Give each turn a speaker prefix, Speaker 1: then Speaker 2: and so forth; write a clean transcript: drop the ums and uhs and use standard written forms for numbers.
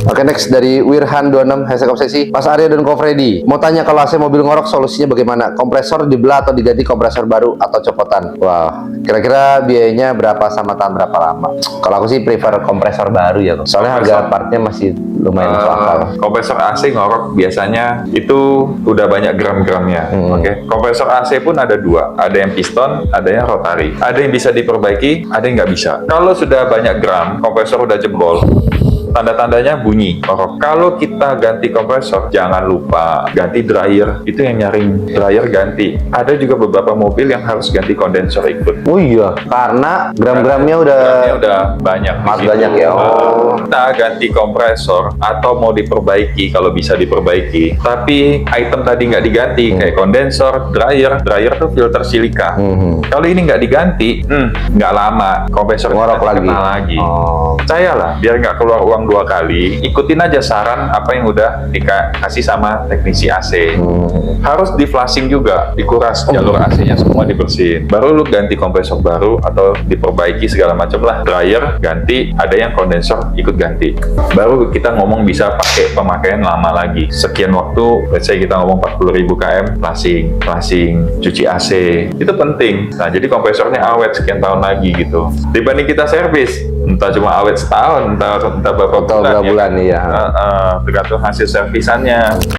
Speaker 1: Oke, next dari Wirhan26 #obsesi. Mas Arya dan Ko Freddy mau tanya, kalau AC mobil ngorok solusinya bagaimana? Kompresor dibelah atau diganti kompresor baru atau copotan? Wah, kira-kira biayanya berapa sama tahan berapa lama? Kalau aku sih prefer kompresor baru ya, soalnya harga partnya masih lumayan masuk akal.
Speaker 2: Kompresor AC ngorok biasanya itu udah banyak gram-gramnya. Oke. Kompresor AC pun ada dua, ada yang piston, ada yang rotary. Ada yang bisa diperbaiki, ada yang nggak bisa. Kalau sudah banyak gram, kompresor udah jebol, tanda-tandanya bunyi ngorok. Kalau kita ganti kompresor, jangan lupa ganti dryer. Itu yang nyaring dryer ganti. Ada juga beberapa mobil yang harus ganti kondensor ikut.
Speaker 1: Oh iya, karena gram-gramnya
Speaker 2: udah banyak.
Speaker 1: banyak ya. Oh.
Speaker 2: Kita ganti kompresor atau mau diperbaiki kalau bisa diperbaiki. Tapi item tadi nggak diganti, kayak kondensor, dryer tuh filter silika. Kalau ini nggak diganti, nggak lama kompresor
Speaker 1: ngorok
Speaker 2: lagi. Saya lah, biar nggak keluar uang 2 kali, ikutin aja saran apa yang udah dikasih sama teknisi AC. Harus di flashing juga, dikuras jalur AC-nya semua, dibersihin. Baru lu ganti kompresor baru atau diperbaiki segala macam lah. Dryer ganti, ada yang kondensor ikut ganti. Baru kita ngomong bisa pakai pemakaian lama lagi. Sekian waktu, let's say kita ngomong 40.000 km, flashing, cuci AC. Itu penting. Nah, jadi kompresornya awet sekian tahun lagi gitu. Dibanding kita servis, entah cuma awet setahun, entah berapa bulan,
Speaker 1: iya.
Speaker 2: tergantung hasil servisannya.